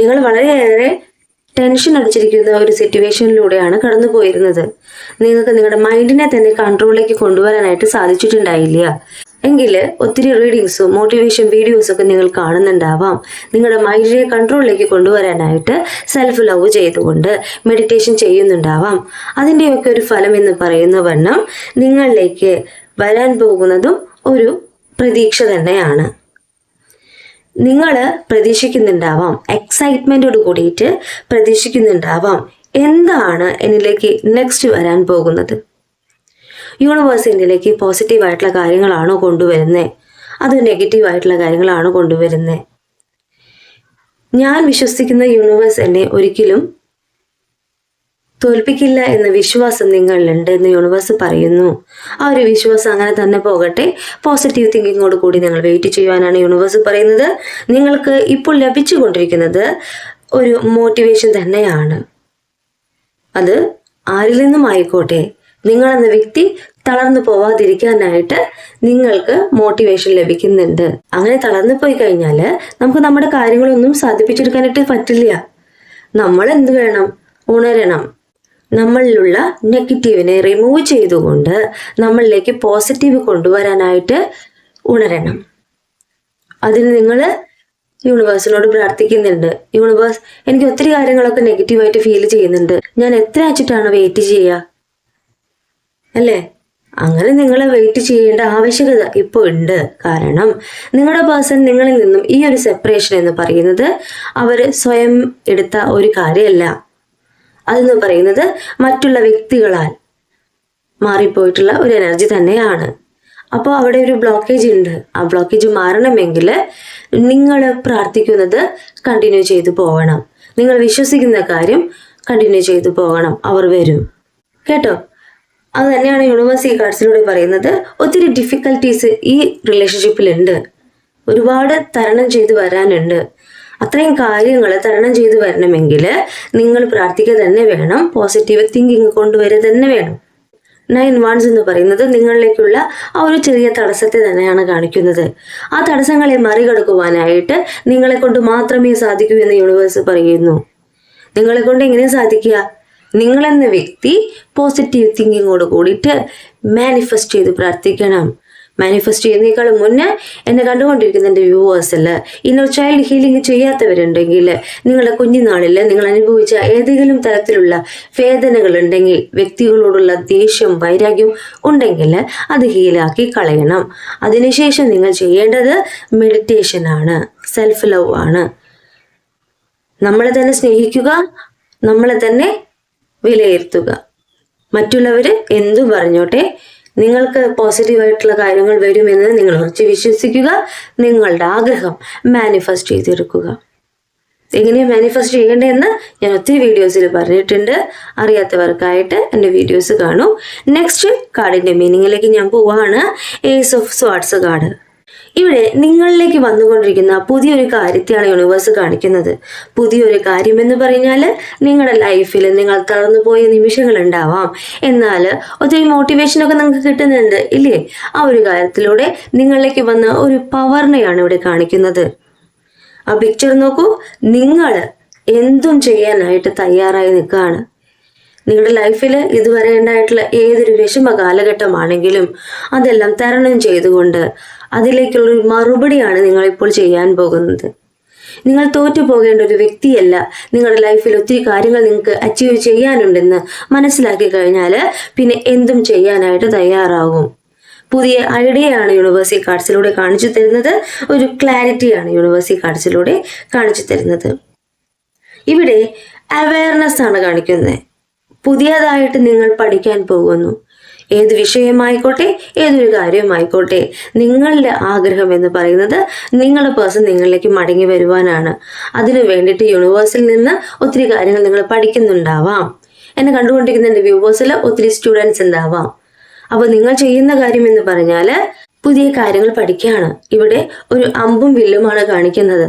നിങ്ങൾ വളരെയേറെ ടെൻഷൻ അടിച്ചിരിക്കുന്ന ഒരു സിറ്റുവേഷനിലൂടെയാണ് കടന്നു പോയിരുന്നത്. നിങ്ങൾക്ക് നിങ്ങളുടെ മൈൻഡിനെ തന്നെ കൺട്രോളിലേക്ക് കൊണ്ടുവരാനായിട്ട് സാധിച്ചിട്ടുണ്ടായില്ല എങ്കിൽ ഒത്തിരി റീഡിങ്സും മോട്ടിവേഷൻ വീഡിയോസും ഒക്കെ നിങ്ങൾ കാണുന്നുണ്ടാവാം. നിങ്ങളുടെ മൈൻഡിനെ കൺട്രോളിലേക്ക് കൊണ്ടുവരാനായിട്ട് സെൽഫ് ലവ് ചെയ്തുകൊണ്ട് മെഡിറ്റേഷൻ ചെയ്യുന്നുണ്ടാവാം. അതിൻ്റെയൊക്കെ ഒരു ഫലം എന്ന് പറയുന്ന വണ്ണം നിങ്ങളിലേക്ക് വരാൻ പോകുന്നതും ഒരു പ്രതീക്ഷ തന്നെയാണ്. നിങ്ങൾ പ്രതീക്ഷിക്കുന്നുണ്ടാവാം, എക്സൈറ്റ്മെൻറ്റോട് കൂടിയിട്ട് പ്രതീക്ഷിക്കുന്നുണ്ടാവാം, എന്താണ് എന്നിലേക്ക് നെക്സ്റ്റ് വരാൻ പോകുന്നത്. യൂണിവേഴ്സ് എന്നിലേക്ക് പോസിറ്റീവായിട്ടുള്ള കാര്യങ്ങളാണോ കൊണ്ടുവരുന്നത്, അതോ നെഗറ്റീവായിട്ടുള്ള കാര്യങ്ങളാണോ കൊണ്ടുവരുന്നത്? ഞാൻ വിശ്വസിക്കുന്ന യൂണിവേഴ്സ് എന്നെ ഒരിക്കലും തോൽപ്പിക്കില്ല എന്ന വിശ്വാസം നിങ്ങളിലുണ്ട് എന്ന് യൂണിവേഴ്സ് പറയുന്നു. ആ ഒരു വിശ്വാസം അങ്ങനെ തന്നെ പോകട്ടെ. പോസിറ്റീവ് തിങ്കിങ്ങോട് കൂടി നിങ്ങൾ വെയിറ്റ് ചെയ്യുവാനാണ് യൂണിവേഴ്സ് പറയുന്നത്. നിങ്ങൾക്ക് ഇപ്പോൾ ലഭിച്ചുകൊണ്ടിരിക്കുന്നത് ഒരു മോട്ടിവേഷൻ തന്നെയാണ്. അത് ആരിൽ നിന്നും ആയിക്കോട്ടെ, നിങ്ങളെന്ന വ്യക്തി തളർന്നു പോവാതിരിക്കാനായിട്ട് നിങ്ങൾക്ക് മോട്ടിവേഷൻ ലഭിക്കുന്നുണ്ട്. അങ്ങനെ തളർന്നു പോയി കഴിഞ്ഞാൽ നമുക്ക് നമ്മുടെ കാര്യങ്ങളൊന്നും സാധിപ്പിച്ചെടുക്കാനായിട്ട് പറ്റില്ല. നമ്മൾ എന്ത് വേണം? ഉണരണം. നമ്മളിലുള്ള നെഗറ്റീവിനെ റിമൂവ് ചെയ്തുകൊണ്ട് നമ്മളിലേക്ക് പോസിറ്റീവ് കൊണ്ടുവരാനായിട്ട് ഉണരണം. അതിന് നിങ്ങൾ യൂണിവേഴ്സിനോട് പ്രാർത്ഥിക്കുന്നുണ്ട്. യൂണിവേഴ്സ്, എനിക്ക് ഒത്തിരി കാര്യങ്ങളൊക്കെ നെഗറ്റീവായിട്ട് ഫീൽ ചെയ്യുന്നുണ്ട്, ഞാൻ എത്ര വെച്ചിട്ടാണ് വെയിറ്റ് ചെയ്യുക അല്ലേ? അങ്ങനെ നിങ്ങൾ വെയിറ്റ് ചെയ്യേണ്ട ആവശ്യകത ഇപ്പോൾ ഉണ്ട്. കാരണം നിങ്ങളുടെ പേഴ്സൺ നിങ്ങളിൽ നിന്നും ഈ ഒരു സെപ്പറേഷൻ എന്ന് പറയുന്നത് അവർ സ്വയം എടുത്ത ഒരു കാര്യമല്ല. അതെന്ന് പറയുന്നത് മറ്റുള്ള വ്യക്തികളാൽ മാറിപ്പോയിട്ടുള്ള ഒരു എനർജി തന്നെയാണ്. അപ്പോൾ അവിടെ ഒരു ബ്ലോക്കേജ് ഉണ്ട്. ആ ബ്ലോക്കേജ് മാറണമെങ്കിൽ നിങ്ങൾ പ്രാർത്ഥിക്കുന്നത് കണ്ടിന്യൂ ചെയ്തു പോകണം. നിങ്ങൾ വിശ്വസിക്കുന്ന കാര്യം കണ്ടിന്യൂ ചെയ്തു പോകണം. അവർ വരും കേട്ടോ. അത് തന്നെയാണ് യൂണിവേഴ്സ് ഈ കാർഡ്സിലൂടെ പറയുന്നത്. ഒത്തിരി ഡിഫിക്കൽട്ടീസ് ഈ റിലേഷൻഷിപ്പിലുണ്ട്, ഒരുപാട് തരണം ചെയ്തു വരാനുണ്ട്. അത്രയും കാര്യങ്ങൾ തരണം ചെയ്തു വരണമെങ്കിൽ നിങ്ങൾ പ്രാർത്ഥിക്കുക തന്നെ വേണം, പോസിറ്റീവ് തിങ്കിങ് കൊണ്ടുവരിക തന്നെ വേണം. 9 wands എന്ന് പറയുന്നത് നിങ്ങളിലേക്കുള്ള ആ ഒരു ചെറിയ തടസ്സത്തെ തന്നെയാണ് കാണിക്കുന്നത്. ആ തടസ്സങ്ങളെ മറികടക്കുവാനായിട്ട് നിങ്ങളെ കൊണ്ട് മാത്രമേ സാധിക്കൂ എന്ന് യൂണിവേഴ്സ് പറയുന്നു. നിങ്ങളെ കൊണ്ട് എങ്ങനെ സാധിക്കുക? നിങ്ങളെന്ന വ്യക്തി പോസിറ്റീവ് തിങ്കിങ്ങോട് കൂടിയിട്ട് മാനിഫെസ്റ്റ് ചെയ്ത് പ്രാർത്ഥിക്കണം. മാനിഫെസ്റ്റ് ചെയ്യുന്നതിനേക്കാളും മുന്നേ എന്നെ കണ്ടുകൊണ്ടിരിക്കുന്ന എൻ്റെ വ്യൂവേഴ്സിൽ ഇന്നർ ചൈൽഡ് ഹീലിംഗ് ചെയ്യാത്തവരുണ്ടെങ്കിൽ, നിങ്ങളുടെ കുഞ്ഞുനാളിൽ നിങ്ങൾ അനുഭവിച്ച ഏതെങ്കിലും തരത്തിലുള്ള വേദനകൾ ഉണ്ടെങ്കിൽ, വ്യക്തികളോടുള്ള ദേഷ്യം വൈരാഗ്യം ഉണ്ടെങ്കിൽ അത് ഹീലാക്കി കളയണം. അതിനുശേഷം നിങ്ങൾ ചെയ്യേണ്ടത് മെഡിറ്റേഷനാണ്, സെൽഫ് ലവ് ആണ്. നമ്മളെ തന്നെ സ്നേഹിക്കുക, നമ്മളെ തന്നെ വിലയിരുത്തുക. മറ്റുള്ളവർ എന്തു പറഞ്ഞോട്ടെ, നിങ്ങൾക്ക് പോസിറ്റീവായിട്ടുള്ള കാര്യങ്ങൾ വരുമെന്ന് നിങ്ങൾ ഉറച്ച് വിശ്വസിക്കുക. നിങ്ങളുടെ ആഗ്രഹം മാനിഫെസ്റ്റ് ചെയ്തെടുക്കുക. എങ്ങനെയാണ് മാനിഫെസ്റ്റ് ചെയ്യേണ്ടതെന്ന് ഞാൻ ഒത്തിരി വീഡിയോസിൽ പറഞ്ഞിട്ടുണ്ട്. അറിയാത്തവർക്കായിട്ട് എൻ്റെ വീഡിയോസ് കാണൂ. നെക്സ്റ്റ് കാർഡിൻ്റെ മീനിങ്ങിലേക്ക് ഞാൻ പോവാണ്. Ace of swords card. ഇവിടെ നിങ്ങളിലേക്ക് വന്നുകൊണ്ടിരിക്കുന്ന പുതിയൊരു കാര്യത്തെയാണ് യൂണിവേഴ്സ് കാണിക്കുന്നത്. പുതിയൊരു കാര്യം എന്ന് പറഞ്ഞാൽ നിങ്ങളുടെ ലൈഫിൽ നിങ്ങൾ തളർന്നു പോയ നിമിഷങ്ങൾ ഉണ്ടാവാം, എന്നാൽ ഒത്തിരി മോട്ടിവേഷനൊക്കെ നിങ്ങൾക്ക് കിട്ടുന്നുണ്ട് ഇല്ലേ? ആ ഒരു കാര്യത്തിലൂടെ നിങ്ങളിലേക്ക് വന്ന ഒരു പവറിനെയാണ് ഇവിടെ കാണിക്കുന്നത്. ആ പിക്ചർ നോക്കൂ. നിങ്ങൾ എന്തും ചെയ്യാനായിട്ട് തയ്യാറായി നിൽക്കുകയാണ്. നിങ്ങളുടെ ലൈഫിൽ ഇതുവരെ ഉണ്ടായിട്ടുള്ള ഏതൊരു വിഷമ കാലഘട്ടമാണെങ്കിലും അതെല്ലാം തരണം ചെയ്തുകൊണ്ട് അതിലേക്കുള്ളൊരു മറുപടിയാണ് നിങ്ങളിപ്പോൾ ചെയ്യാൻ പോകുന്നത്. നിങ്ങൾ തോറ്റു പോകേണ്ട ഒരു വ്യക്തിയല്ല. നിങ്ങളുടെ ലൈഫിൽ ഒത്തിരി കാര്യങ്ങൾ നിങ്ങൾക്ക് അച്ചീവ് ചെയ്യാനുണ്ടെന്ന് മനസ്സിലാക്കി കഴിഞ്ഞാൽ പിന്നെ എന്തും ചെയ്യാനായിട്ട് തയ്യാറാകും. പുതിയ ഐഡിയയാണ് യൂണിവേഴ്സ് കാർഡ്സിലൂടെ കാണിച്ചു തരുന്നത്. ഒരു ക്ലാരിറ്റിയാണ് യൂണിവേഴ്സ് കാർഡ്സിലൂടെ കാണിച്ചു തരുന്നത്. ഇവിടെ അവയർനെസ് ആണ് കാണിക്കുന്നത്. പുതിയതായിട്ട് നിങ്ങൾ പഠിക്കാൻ പോകുന്നു. ഏത് വിഷയമായിക്കോട്ടെ, ഏതൊരു കാര്യമായിക്കോട്ടെ, നിങ്ങളുടെ ആഗ്രഹം എന്ന് പറയുന്നത് നിങ്ങളുടെ പേഴ്സൺ നിങ്ങളിലേക്ക് മടങ്ങി വരുവാനാണ്. അതിനു വേണ്ടിയിട്ട് യൂണിവേഴ്സിൽ നിന്ന് ഒത്തിരി കാര്യങ്ങൾ നിങ്ങൾ പഠിക്കുന്നുണ്ടാവാം. എന്നെ കണ്ടുകൊണ്ടിരിക്കുന്ന എൻ്റെ വ്യൂവേഴ്സിൽ ഒത്തിരി സ്റ്റുഡൻസ് ഉണ്ടാവാം. അപ്പോൾ നിങ്ങൾ ചെയ്യുന്ന കാര്യം എന്ന് പറഞ്ഞാൽ പുതിയ കാര്യങ്ങൾ പഠിക്കുകയാണ്. ഇവിടെ ഒരു അമ്പും വില്ലുമാണ് കാണിക്കുന്നത്.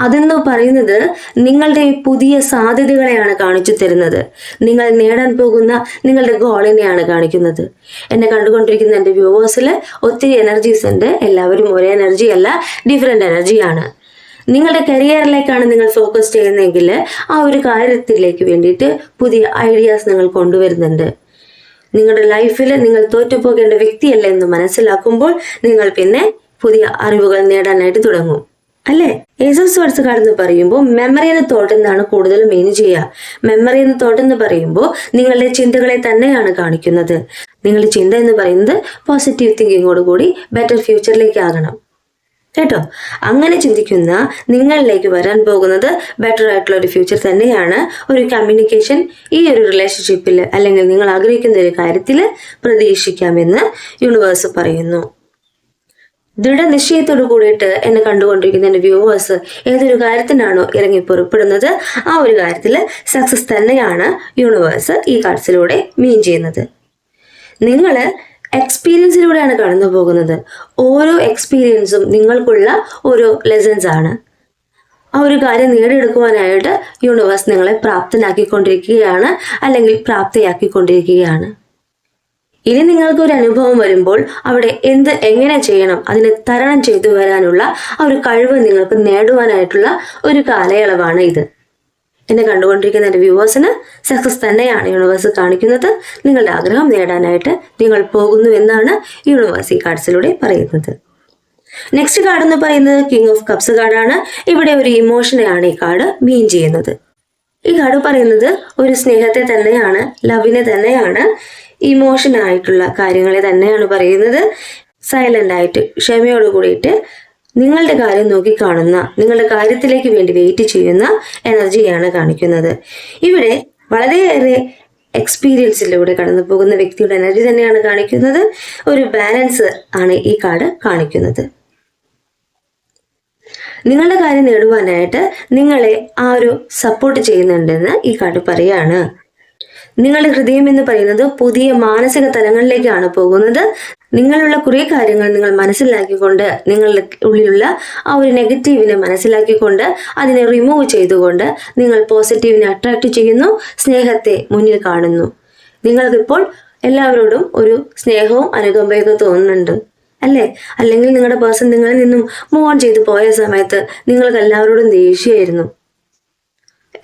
അതെന്ന് പറയുന്നത് നിങ്ങളുടെ പുതിയ സാധ്യതകളെയാണ് കാണിച്ചു തരുന്നത്. നിങ്ങൾ നേടാൻ പോകുന്ന നിങ്ങളുടെ ഗോളിനെയാണ് കാണിക്കുന്നത്. എന്നെ കണ്ടുകൊണ്ടിരിക്കുന്ന എൻ്റെ വ്യൂവേഴ്സിൽ ഒത്തിരി എനർജീസ് ഉണ്ട്. എല്ലാവരും ഒരേ എനർജി അല്ല, ഡിഫറെൻ്റ് എനർജിയാണ്. നിങ്ങളുടെ കരിയറിലേക്കാണ് നിങ്ങൾ ഫോക്കസ് ചെയ്യുന്നതെങ്കിൽ ആ ഒരു കാര്യത്തിലേക്ക് വേണ്ടിയിട്ട് പുതിയ ഐഡിയാസ് നിങ്ങൾ കൊണ്ടുവരുന്നുണ്ട്. നിങ്ങളുടെ ലൈഫിൽ നിങ്ങൾ തോറ്റുപോകേണ്ട വ്യക്തിയല്ല എന്ന് മനസ്സിലാക്കുമ്പോൾ നിങ്ങൾ പിന്നെ പുതിയ അറിവുകൾ നേടാനായിട്ട് തുടങ്ങും, അല്ലേ? ഏസ് ഓഫ് സ്വർഡ്സ് കാർഡ് എന്ന് പറയുമ്പോൾ മെമ്മറി എന്ന തോട്ട് എന്നാണ് കൂടുതൽ മീൻ ചെയ്യുക. മെമ്മറി എന്ന തോട്ട് എന്ന് പറയുമ്പോൾ നിങ്ങളുടെ ചിന്തകളെ തന്നെയാണ് കാണിക്കുന്നത്. നിങ്ങളുടെ ചിന്ത എന്ന് പറയുന്നത് പോസിറ്റീവ് തിങ്കിങ്ങോട് കൂടി ബെറ്റർ ഫ്യൂച്ചറിലേക്ക് ആകണം കേട്ടോ. അങ്ങനെ ചിന്തിക്കുന്ന നിങ്ങളിലേക്ക് വരാൻ പോകുന്നത് ബെറ്റർ ആയിട്ടുള്ള ഒരു ഫ്യൂച്ചർ തന്നെയാണ്. ഒരു കമ്മ്യൂണിക്കേഷൻ ഈ ഒരു റിലേഷൻഷിപ്പിൽ അല്ലെങ്കിൽ നിങ്ങൾ ആഗ്രഹിക്കുന്ന ഒരു കാര്യത്തിൽ പ്രതീക്ഷിക്കാമെന്ന് യൂണിവേഴ്സ് പറയുന്നു. ദൃഢനിശ്ചയത്തോടു കൂടിയിട്ട് എന്നെ കണ്ടുകൊണ്ടിരിക്കുന്ന എൻ്റെ വ്യൂവേഴ്സ് ഏതൊരു കാര്യത്തിനാണോ ഇറങ്ങി പുറപ്പെടുന്നത് ആ ഒരു കാര്യത്തിൽ സക്സസ് തന്നെയാണ് യൂണിവേഴ്സ് ഈ കാർഡ്സിലൂടെ മീൻ ചെയ്യുന്നത്. നിങ്ങൾ എക്സ്പീരിയൻസിലൂടെയാണ് കടന്നു പോകുന്നത്. ഓരോ എക്സ്പീരിയൻസും നിങ്ങൾക്കുള്ള ഓരോ ലെസൺസ് ആണ്. ആ ഒരു കാര്യം നേടിയെടുക്കുവാനായിട്ട് യൂണിവേഴ്സ് നിങ്ങളെ പ്രാപ്തനാക്കിക്കൊണ്ടിരിക്കുകയാണ് അല്ലെങ്കിൽ പ്രാപ്തയാക്കിക്കൊണ്ടിരിക്കുകയാണ്. ഇനി നിങ്ങൾക്ക് ഒരു അനുഭവം വരുമ്പോൾ അവിടെ എങ്ങനെ ചെയ്യണം, അതിനെ തരണം ചെയ്തു വരാനുള്ള ആ ഒരു കഴിവ് നിങ്ങൾക്ക് നേടുവാനായിട്ടുള്ള ഒരു കാലയളവാണ് ഇത്. എന്നെ കണ്ടുകൊണ്ടിരിക്കുന്ന എൻ്റെ വ്യൂവേഴ്സിന് സക്സസ് തന്നെയാണ് യൂണിവേഴ്സ് കാണിക്കുന്നത്. നിങ്ങളുടെ ആഗ്രഹം നേടാനായിട്ട് നിങ്ങൾ പോകുന്നു എന്നാണ് യൂണിവേഴ്സ് ഈ കാർഡ്സിലൂടെ പറയുന്നത്. നെക്സ്റ്റ് കാർഡ് എന്ന് പറയുന്നത് കിങ് ഓഫ് കപ്സ് കാർഡാണ്. ഇവിടെ ഒരു ഇമോഷനെയാണ് ഈ കാർഡ് മീൻ ചെയ്യുന്നത്. ഈ കാർഡ് പറയുന്നത് ഒരു സ്നേഹത്തെ തന്നെയാണ്, ലവിനെ തന്നെയാണ്, ഇമോഷനായിട്ടുള്ള കാര്യങ്ങളെ തന്നെയാണ് പറയുന്നത്. സൈലന്റ് ആയിട്ട് ക്ഷമയോട് കൂടിയിട്ട് നിങ്ങളുടെ കാര്യം നോക്കിക്കാണുന്ന, നിങ്ങളുടെ കാര്യത്തിലേക്ക് വേണ്ടി വെയിറ്റ് ചെയ്യുന്ന എനർജിയാണ് കാണിക്കുന്നത്. ഇവിടെ വളരെയേറെ എക്സ്പീരിയൻസിലൂടെ കടന്നു പോകുന്ന വ്യക്തിയുടെ എനർജി തന്നെയാണ് കാണിക്കുന്നത്. ഒരു ബാലൻസ് ആണ് ഈ കാർഡ് കാണിക്കുന്നത്. നിങ്ങളുടെ കാര്യം നേടുവാനായിട്ട് നിങ്ങളെ ആ ഒരു സപ്പോർട്ട് ചെയ്യുന്നുണ്ടെന്ന് ഈ കാർഡ് പറയാണ്. നിങ്ങളുടെ ഹൃദയം എന്ന് പറയുന്നത് പുതിയ മാനസിക തലങ്ങളിലേക്കാണ് പോകുന്നത്. നിങ്ങളുള്ള കുറേ കാര്യങ്ങൾ നിങ്ങൾ മനസ്സിലാക്കിക്കൊണ്ട്, നിങ്ങളുടെ ഉള്ളിലുള്ള ആ ഒരു നെഗറ്റീവിനെ മനസ്സിലാക്കിക്കൊണ്ട് അതിനെ റിമൂവ് ചെയ്തുകൊണ്ട് നിങ്ങൾ പോസിറ്റീവിനെ അട്രാക്ട് ചെയ്യുന്നു, സ്നേഹത്തെ മുന്നിൽ കാണുന്നു. നിങ്ങൾക്കിപ്പോൾ എല്ലാവരോടും ഒരു സ്നേഹവും അനുകമ്പയൊക്കെ തോന്നുന്നുണ്ട്, അല്ലേ? അല്ലെങ്കിൽ നിങ്ങളുടെ പേഴ്സൺ നിങ്ങളിൽ നിന്നും മൂവ് ഓൺ ചെയ്തു പോയ സമയത്ത് നിങ്ങൾക്ക് എല്ലാവരോടും ദേഷ്യമായിരുന്നു.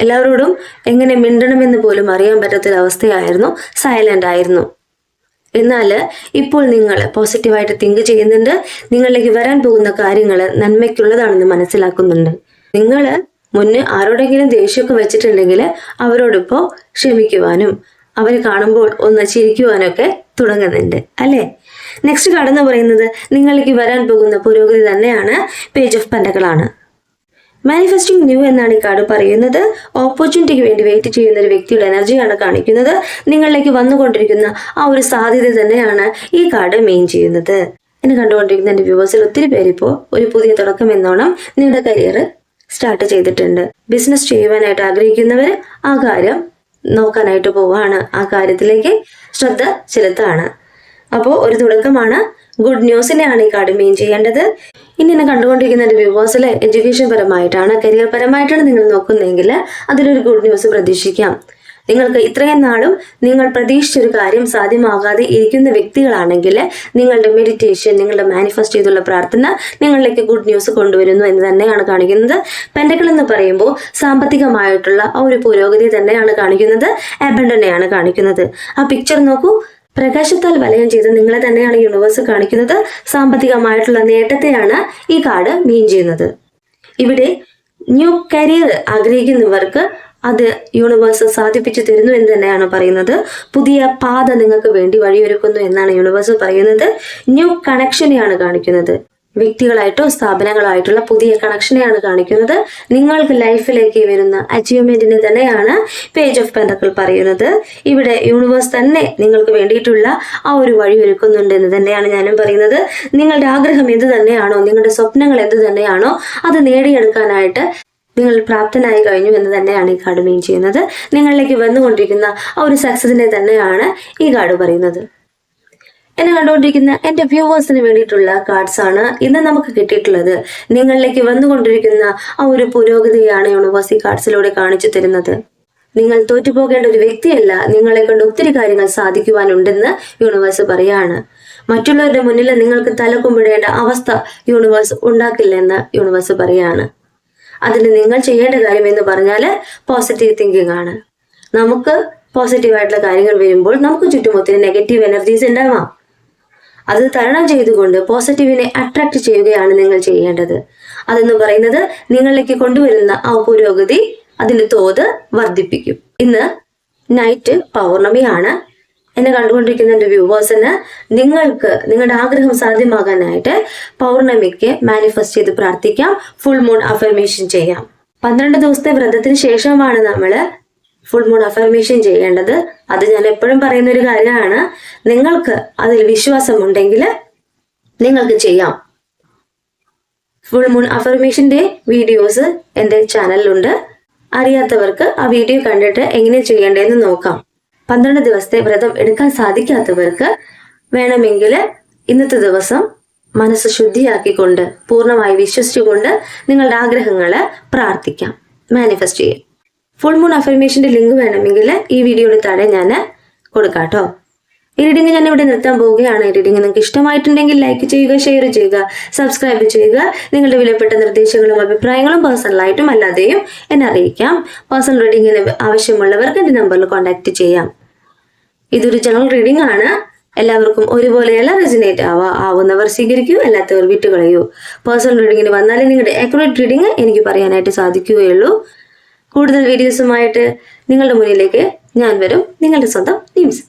എല്ലാവരോടും എങ്ങനെ മിണ്ടണമെന്ന് പോലും അറിയാൻ പറ്റാത്തൊരവസ്ഥയായിരുന്നു, സൈലന്റ് ആയിരുന്നു. എന്നാൽ ഇപ്പോൾ നിങ്ങൾ പോസിറ്റീവായിട്ട് തിങ്ക് ചെയ്യുന്നുണ്ട്. നിങ്ങളിലേക്ക് വരാൻ പോകുന്ന കാര്യങ്ങൾ നന്മയ്ക്കുള്ളതാണെന്ന് മനസ്സിലാക്കുന്നുണ്ട്. നിങ്ങൾ മുന്നേ ആരോടെങ്കിലും ദേഷ്യമൊക്കെ വെച്ചിട്ടുണ്ടെങ്കിൽ അവരോടിപ്പോൾ ക്ഷമിക്കുവാനും അവരെ കാണുമ്പോൾ ഒന്ന് ചിരിക്കുവാനൊക്കെ തുടങ്ങുന്നുണ്ട്, അല്ലേ? നെക്സ്റ്റ് കടന്നു പറയുന്നത് നിങ്ങളിലേക്ക് വരാൻ പോകുന്ന പുരോഗതി തന്നെയാണ്. പേജ് ഓഫ് പെന്റക്കിളാണ്. മാനിഫെസ്റ്റിംഗ് ന്യൂ എന്നാണ് ഈ കാർഡ് പറയുന്നത്. ഓപ്പർച്യൂണിറ്റിക്ക് വേണ്ടി വെയിറ്റ് ചെയ്യുന്ന ഒരു വ്യക്തിയുടെ എനർജിയാണ് കാണിക്കുന്നത്. നിങ്ങളിലേക്ക് വന്നുകൊണ്ടിരിക്കുന്ന ആ ഒരു സാധ്യത തന്നെയാണ് ഈ കാർഡ് മെയിൻ ചെയ്യുന്നത്. എന്നെ കണ്ടുകൊണ്ടിരിക്കുന്ന എൻ്റെ വ്യൂവേഴ്സിൽ ഒത്തിരി പേരിപ്പോൾ ഒരു പുതിയ തുടക്കം എന്നോണം നിങ്ങളുടെ കരിയർ സ്റ്റാർട്ട് ചെയ്തിട്ടുണ്ട്. ബിസിനസ് ചെയ്യുവാനായിട്ട് ആഗ്രഹിക്കുന്നവർ ആ കാര്യം നോക്കാനായിട്ട് പോവാണ്, ആ കാര്യത്തിലേക്ക് ശ്രദ്ധ ചെലുത്താണ്. അപ്പോൾ ഒരു തുടക്കമാണ്. ഗുഡ് ന്യൂസിനെയാണ് ഈ കാർഡ് മെയിൻ ചെയ്യേണ്ടത്. ഇനി എന്നെ കണ്ടുകൊണ്ടിരിക്കുന്ന എൻ്റെ വ്യൂവേഴ്സിൽ എഡ്യൂക്കേഷൻ പരമായിട്ടാണ്, കരിയർ പരമായിട്ടാണ് നിങ്ങൾ നോക്കുന്നതെങ്കിൽ അതിലൊരു ഗുഡ് ന്യൂസ് പ്രതീക്ഷിക്കാം. നിങ്ങൾക്ക് ഇത്രയും നാളും നിങ്ങൾ പ്രതീക്ഷിച്ചൊരു കാര്യം സാധ്യമാകാതെ ഇരിക്കുന്ന വ്യക്തികളാണെങ്കിൽ നിങ്ങളുടെ മെഡിറ്റേഷൻ, നിങ്ങളുടെ മാനിഫെസ്റ്റ് ചെയ്തുള്ള പ്രാർത്ഥന നിങ്ങളിലേക്ക് ഗുഡ് ന്യൂസ് കൊണ്ടുവരുന്നു എന്ന് തന്നെയാണ് കാണിക്കുന്നത്. പെന്റക്കിൾ എന്ന് പറയുമ്പോൾ സാമ്പത്തികമായിട്ടുള്ള ആ ഒരു പുരോഗതി തന്നെയാണ് കാണിക്കുന്നത്, അബണ്ടനെയാണ് കാണിക്കുന്നത്. ആ പിക്ചർ നോക്കൂ, പ്രകാശത്താൽ വലയം ചെയ്ത് നിങ്ങളെ തന്നെയാണ് യൂണിവേഴ്സ് കാണിക്കുന്നത്. സാമ്പത്തികമായിട്ടുള്ള നേട്ടത്തെയാണ് ഈ കാർഡ് മീൻ ചെയ്യുന്നത്. ഇവിടെ ന്യൂ കരിയർ ആഗ്രഹിക്കുന്നവർക്ക് അത് യൂണിവേഴ്സ് സാധിപ്പിച്ചു തരുന്നു എന്ന് തന്നെയാണ് പറയുന്നത്. പുതിയ പാത നിങ്ങൾക്ക് വേണ്ടി വഴിയൊരുക്കുന്നു എന്നാണ് യൂണിവേഴ്സ് പറയുന്നത്. ന്യൂ കണക്ഷനെയാണ് കാണിക്കുന്നത്. വ്യക്തികളായിട്ടോ സ്ഥാപനങ്ങളായിട്ടുള്ള പുതിയ കണക്ഷനെയാണ് കാണിക്കുന്നത്. നിങ്ങൾക്ക് ലൈഫിലേക്ക് വരുന്ന അച്ചീവ്മെന്റിനെ തന്നെയാണ് പേജ് ഓഫ് പെന്റക്കിൾ പറയുന്നത്. ഇവിടെ യൂണിവേഴ്സ് തന്നെ നിങ്ങൾക്ക് വേണ്ടിയിട്ടുള്ള ആ ഒരു വഴി ഒരുക്കുന്നുണ്ട് എന്ന് തന്നെയാണ് ഞാനും പറയുന്നത്. നിങ്ങളുടെ ആഗ്രഹം എന്ത് തന്നെയാണോ, നിങ്ങളുടെ സ്വപ്നങ്ങൾ എന്ത് തന്നെയാണോ അത് നേടിയെടുക്കാനായിട്ട് നിങ്ങൾ പ്രാപ്തനായി കഴിഞ്ഞു എന്ന് തന്നെയാണ് ഈ കാർഡ് മീൻ ചെയ്യുന്നത്. നിങ്ങളിലേക്ക് വന്നുകൊണ്ടിരിക്കുന്ന ആ ഒരു സക്സസിനെ തന്നെയാണ് ഈ കാർഡ് പറയുന്നത്. എന്നെ കണ്ടുകൊണ്ടിരിക്കുന്ന എൻ്റെ വ്യൂവേഴ്സിന് വേണ്ടിയിട്ടുള്ള കാർഡ്സ് ആണ് ഇന്ന് നമുക്ക് കിട്ടിയിട്ടുള്ളത്. നിങ്ങളിലേക്ക് വന്നുകൊണ്ടിരിക്കുന്ന ആ ഒരു പുരോഗതിയാണ് യൂണിവേഴ്സ് ഈ കാർഡ്സിലൂടെ കാണിച്ചു തരുന്നത്. നിങ്ങൾ തോറ്റുപോകേണ്ട ഒരു വ്യക്തിയല്ല, നിങ്ങളെ കൊണ്ട് ഒത്തിരി കാര്യങ്ങൾ സാധിക്കുവാനുണ്ടെന്ന് യൂണിവേഴ്സ് പറയാണ്. മറ്റുള്ളവരുടെ മുന്നിൽ നിങ്ങൾക്ക് തലകുമ്പിടേണ്ട അവസ്ഥ യൂണിവേഴ്സ് ഉണ്ടാക്കില്ലെന്ന് യൂണിവേഴ്സ് പറയാണ്. അതിന് നിങ്ങൾ ചെയ്യേണ്ട കാര്യം എന്ന് പറഞ്ഞാൽ പോസിറ്റീവ് തിങ്കിങ് ആണ്. നമുക്ക് പോസിറ്റീവായിട്ടുള്ള കാര്യങ്ങൾ വരുമ്പോൾ നമുക്ക് ചുറ്റും ഒത്തിരി നെഗറ്റീവ് എനർജീസ് ഉണ്ടാവാം. അത് തരണം ചെയ്തുകൊണ്ട് പോസിറ്റീവിനെ അട്രാക്ട് ചെയ്യുകയാണ് നിങ്ങൾ ചെയ്യേണ്ടത്. അതെന്ന് പറയുന്നത് നിങ്ങളിലേക്ക് കൊണ്ടുവരുന്ന ആ പുരോഗതി, അതിന്റെ തോത് വർദ്ധിപ്പിക്കും. ഇന്ന് നൈറ്റ് പൗർണമിയാണ്. എന്നെ കണ്ടുകൊണ്ടിരിക്കുന്ന എൻ്റെ വ്യൂവേഴ്സിന് നിങ്ങൾക്ക് നിങ്ങളുടെ ആഗ്രഹം സാധ്യമാകാനായിട്ട് പൗർണമിക്ക് മാനിഫെസ്റ്റ് ചെയ്ത് പ്രാർത്ഥിക്കാം. ഫുൾ മൂൺ അഫർമേഷൻ ചെയ്യാം. 12 ദിവസത്തെ വ്രതത്തിന് ശേഷമാണ് നമ്മൾ ഫുൾ മൂൺ അഫർമേഷൻ ചെയ്യേണ്ടത്. അത് ഞാൻ എപ്പോഴും പറയുന്ന ഒരു കാര്യമാണ്. നിങ്ങൾക്ക് അതിൽ വിശ്വാസമുണ്ടെങ്കിൽ നിങ്ങൾക്ക് ചെയ്യാം. ഫുൾ മൂൺ അഫർമേഷന്റെ വീഡിയോസ് എൻ്റെ ചാനലിലുണ്ട്. അറിയാത്തവർക്ക് ആ വീഡിയോ കണ്ടിട്ട് എങ്ങനെ ചെയ്യേണ്ടതെന്ന് നോക്കാം. 12 ദിവസത്തെ വ്രതം എടുക്കാൻ സാധിക്കാത്തവർക്ക് വേണമെങ്കിൽ ഇന്നത്തെ ദിവസം മനസ്സ് ശുദ്ധിയാക്കിക്കൊണ്ട് പൂർണ്ണമായി വിശ്വസിച്ചുകൊണ്ട് നിങ്ങളുടെ ആഗ്രഹങ്ങള് പ്രാർത്ഥിക്കാം, മാനിഫെസ്റ്റ് ചെയ്യാം. ഫുൾ മൂൺ അഫർമേഷന്റെ ലിങ്ക് വേണമെങ്കിൽ ഈ വീഡിയോയുടെ താഴെ ഞാൻ കൊടുക്കാട്ടോ. ഈ റീഡിംഗ് ഞാൻ ഇവിടെ നിർത്താൻ പോവുകയാണ്. ഈ റീഡിംഗ് നിങ്ങൾക്ക് ഇഷ്ടമായിട്ടുണ്ടെങ്കിൽ ലൈക്ക് ചെയ്യുക, ഷെയർ ചെയ്യുക, സബ്സ്ക്രൈബ് ചെയ്യുക. നിങ്ങളുടെ വിലപ്പെട്ട നിർദ്ദേശങ്ങളും അഭിപ്രായങ്ങളും പേഴ്സണലായിട്ടും അല്ലാതെയും എന്നെ അറിയിക്കാം. പേഴ്സണൽ റീഡിങ്ങിന് ആവശ്യമുള്ളവർക്ക് എൻ്റെ നമ്പറിൽ കോൺടാക്ട് ചെയ്യാം. ഇതൊരു ജനറൽ റീഡിംഗ് ആണ്. എല്ലാവർക്കും ഒരുപോലെയല്ല റെസിനേറ്റ് ആവുന്നവർ സ്വീകരിക്കൂ, അല്ലാത്തവർ വിട്ടുകളയൂ. പേഴ്സണൽ റീഡിങ്ങിന് വന്നാലേ നിങ്ങളുടെ ആക്യുറേറ്റ് റീഡിംഗ് എനിക്ക് പറയാനായിട്ട് സാധിക്കുകയുള്ളൂ. കൂടുതൽ വീഡിയോസുമായിട്ട് നിങ്ങളുടെ മുന്നിലേക്ക് ഞാൻ വരും. നിങ്ങളുടെ സ്വന്തം നിംസ്.